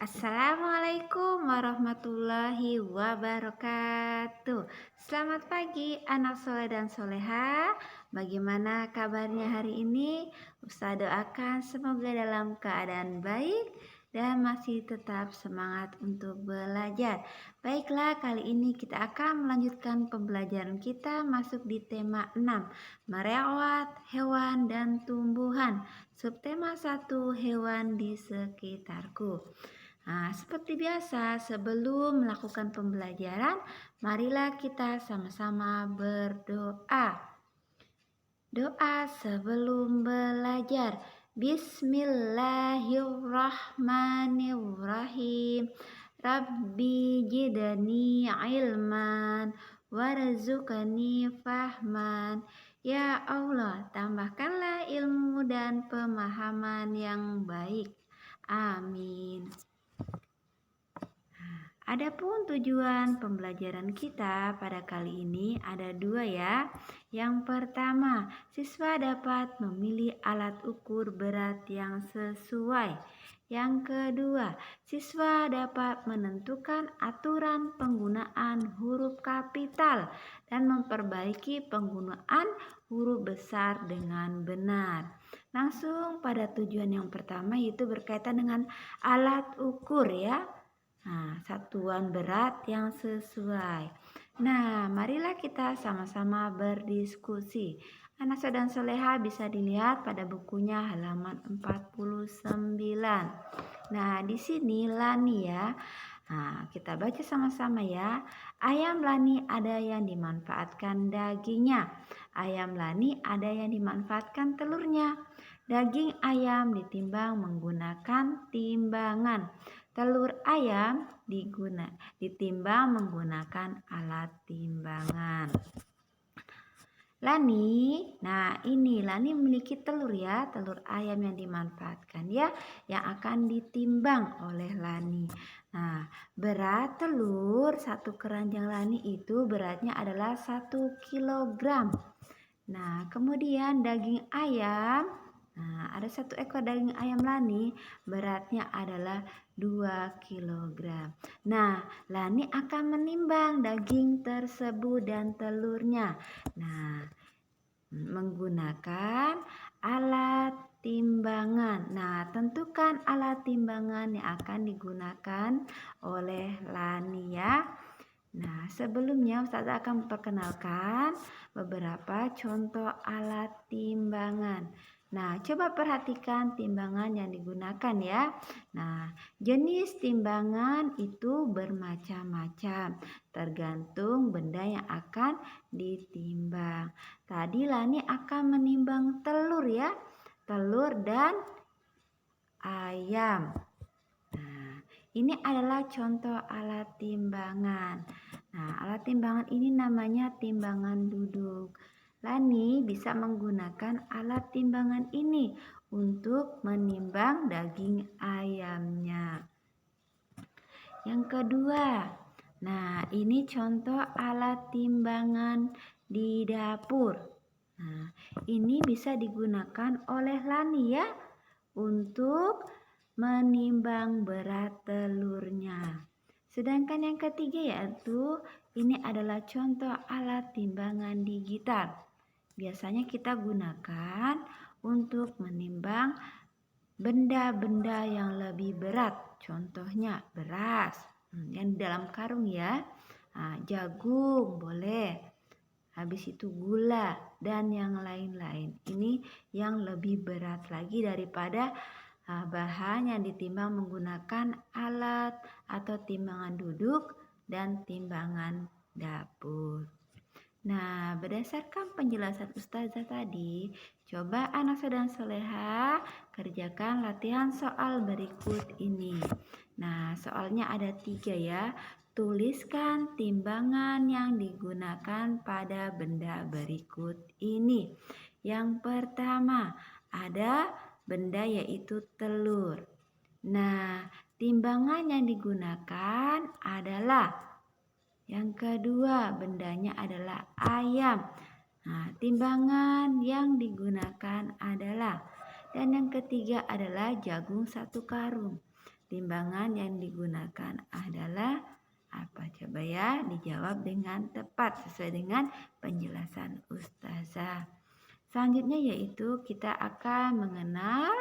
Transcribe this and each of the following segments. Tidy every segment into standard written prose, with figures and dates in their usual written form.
Assalamualaikum warahmatullahi wabarakatuh. Selamat pagi anak soleh dan soleha. Bagaimana kabarnya hari ini? Ustaz doakan semoga dalam keadaan baik dan masih tetap semangat untuk belajar. Baiklah, kali ini kita akan melanjutkan pembelajaran kita masuk di tema 6, merawat hewan dan tumbuhan. Subtema 1, hewan di sekitarku. Nah, seperti biasa, sebelum melakukan pembelajaran, marilah kita sama-sama berdoa. Doa sebelum belajar. Bismillahirrahmanirrahim. Rabbi jidani ilman warzuqni fahman. Ya Allah, tambahkanlah ilmu dan pemahaman yang baik. Amin. Adapun tujuan pembelajaran kita pada kali ini ada dua ya. Yang pertama, siswa dapat memilih alat ukur berat yang sesuai. Yang kedua, siswa dapat menentukan aturan penggunaan huruf kapital dan memperbaiki penggunaan huruf besar dengan benar. Langsung pada tujuan yang pertama, yaitu berkaitan dengan alat ukur ya. Nah, satuan berat yang sesuai. Nah, marilah kita sama-sama berdiskusi. Anak dan soleha bisa dilihat pada bukunya halaman 49. Nah, di sini Lani ya. Nah, kita baca sama-sama ya. Ayam Lani ada yang dimanfaatkan dagingnya. Ayam Lani ada yang dimanfaatkan telurnya. Daging ayam ditimbang menggunakan timbangan. Telur ayam ditimbang menggunakan alat timbangan. Lani, nah ini Lani memiliki telur ya, telur ayam yang dimanfaatkan ya, yang akan ditimbang oleh Lani. Nah, berat telur satu keranjang Lani itu beratnya adalah 1 kilogram. Nah, kemudian daging ayam, nah ada 1 ekor daging ayam Lani, beratnya adalah 2 kilogram. Nah, Lani akan menimbang daging tersebut dan telurnya. Nah, menggunakan alat timbangan. Nah, tentukan alat timbangan yang akan digunakan oleh Lani ya. Nah, sebelumnya Ustazah akan memperkenalkan beberapa contoh alat timbangan. Nah, coba perhatikan timbangan yang digunakan ya. Nah, jenis timbangan itu bermacam-macam, tergantung benda yang akan ditimbang. Tadi Lani akan menimbang telur ya, telur dan ayam. Nah, ini adalah contoh alat timbangan. Nah, alat timbangan ini namanya timbangan duduk. Lani bisa menggunakan alat timbangan ini untuk menimbang daging ayamnya. Yang kedua, nah ini contoh alat timbangan di dapur. Nah, ini bisa digunakan oleh Lani ya untuk menimbang berat telurnya. Sedangkan yang ketiga yaitu ini adalah contoh alat timbangan digital. Biasanya kita gunakan untuk menimbang benda-benda yang lebih berat. Contohnya beras yang di dalam karung ya. Nah, jagung boleh. Habis itu gula dan yang lain-lain. Ini yang lebih berat lagi daripada bahan yang ditimbang menggunakan alat atau timbangan duduk dan timbangan dapur. Nah, berdasarkan penjelasan Ustazah tadi, coba anak dan soleha kerjakan latihan soal berikut ini. Nah, soalnya ada 3 ya. Tuliskan timbangan yang digunakan pada benda berikut ini. Yang pertama, ada benda yaitu telur. Nah, timbangan yang digunakan adalah yang kedua, bendanya adalah ayam. Nah, timbangan yang digunakan adalah. Dan yang ketiga adalah jagung 1 karung. timbangan yang digunakan adalah apa? Coba ya dijawab dengan tepat sesuai dengan penjelasan Ustazah. Selanjutnya yaitu kita akan mengenal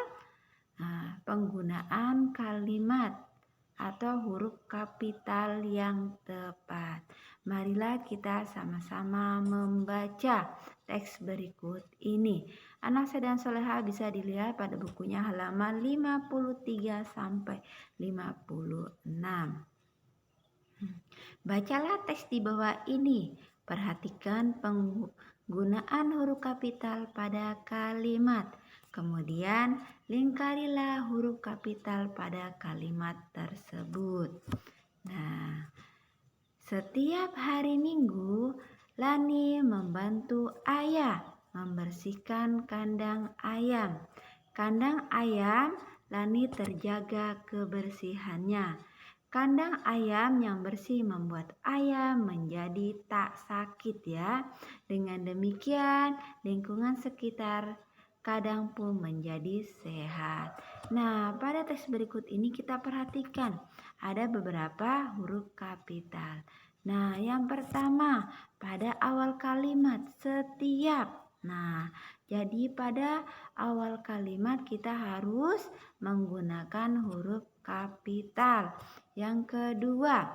penggunaan kalimat atau huruf kapital yang tepat. Marilah kita sama-sama membaca teks berikut ini. Anasa dan Soleha bisa dilihat pada bukunya halaman 53 sampai 56. Bacalah teks di bawah ini. Perhatikan penggunaan huruf kapital pada kalimat. Kemudian lingkarilah huruf kapital pada kalimat tersebut. Nah, setiap hari Minggu, Lani membantu ayah membersihkan kandang ayam. Kandang ayam Lani terjaga kebersihannya. Kandang ayam yang bersih membuat ayam menjadi tak sakit ya. Dengan demikian, lingkungan sekitar kandang pun menjadi sehat. Nah, pada teks berikut ini kita perhatikan ada beberapa huruf kapital. Nah, yang pertama pada awal kalimat setiap. Nah, jadi pada awal kalimat kita harus menggunakan huruf kapital. Yang kedua,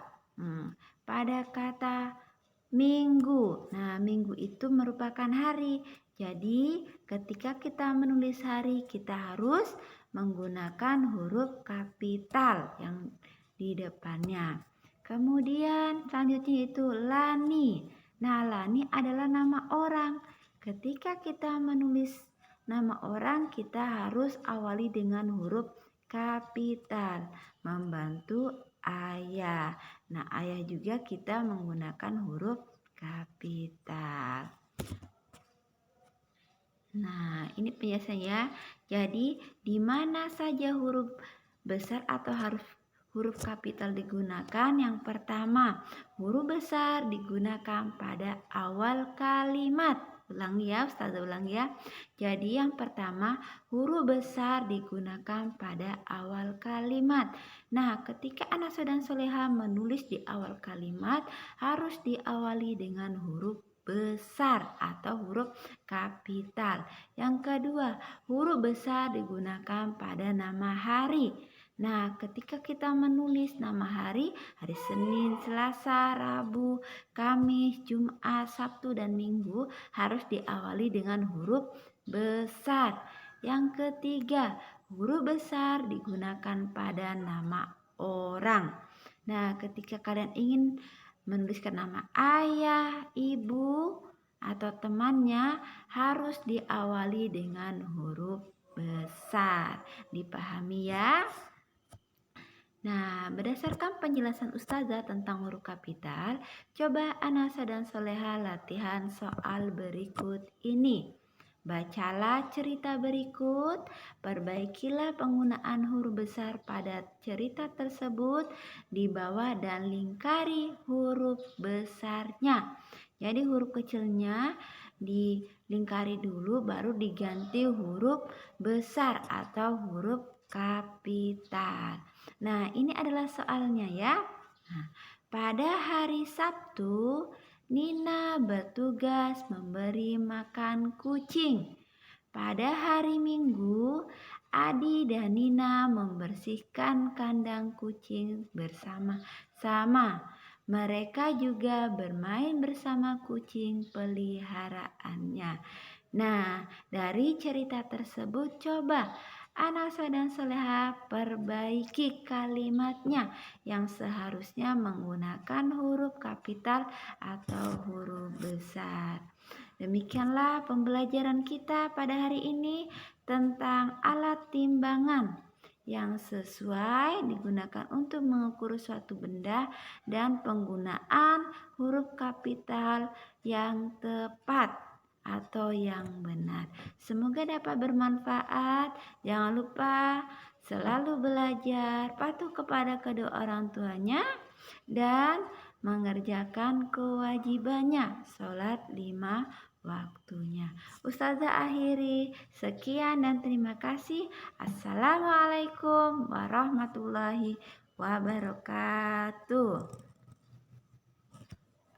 pada kata minggu. Nah, minggu itu merupakan hari. Jadi, ketika kita menulis hari, kita harus menggunakan huruf kapital yang di depannya. Kemudian, selanjutnya itu Lani. Nah, Lani adalah nama orang. Ketika kita menulis nama orang, kita harus awali dengan huruf kapital. Membantu ayah. Nah, ayah juga kita menggunakan huruf kapital. Nah, ini penjelasannya. Jadi, di mana saja huruf besar atau huruf kapital digunakan? Yang pertama, huruf besar digunakan pada awal kalimat. Ulangi ya, Ustazah ulangi ya. Jadi yang pertama, huruf besar digunakan pada awal kalimat. Nah, ketika Anasa dan Soleha menulis di awal kalimat, harus diawali dengan huruf besar atau huruf kapital. Yang kedua, huruf besar digunakan pada nama hari. Nah, ketika kita menulis nama hari Senin, Selasa, Rabu, Kamis, Jumat, Sabtu, dan Minggu harus diawali dengan huruf besar. Yang ketiga, huruf besar digunakan pada nama orang. Nah, ketika kalian ingin menuliskan nama ayah, ibu, atau temannya harus diawali dengan huruf besar. Dipahami ya? Nah, berdasarkan penjelasan Ustazah tentang huruf kapital, coba Anasa dan Soleha latihan soal berikut ini. Bacalah cerita berikut, perbaikilah penggunaan huruf besar pada cerita tersebut di bawah dan lingkari huruf besarnya. Jadi huruf kecilnya dilingkari dulu baru diganti huruf besar atau huruf kapital. Nah, ini adalah soalnya ya. Nah, pada hari Sabtu, Nina bertugas memberi makan kucing. Pada hari Minggu, Adi dan Nina membersihkan kandang kucing bersama-sama. Mereka juga bermain bersama kucing peliharaannya. Nah, dari cerita tersebut coba Anasa dan Soleha perbaiki kalimatnya yang seharusnya menggunakan huruf kapital atau huruf besar. Demikianlah pembelajaran kita pada hari ini tentang alat timbangan yang sesuai digunakan untuk mengukur suatu benda dan penggunaan huruf kapital yang tepat atau yang benar. Semoga dapat bermanfaat. Jangan lupa selalu belajar, patuh kepada kedua orang tuanya, dan mengerjakan kewajibannya, sholat 5 waktunya. Ustazah akhiri, sekian dan terima kasih. Assalamualaikum warahmatullahi wabarakatuh.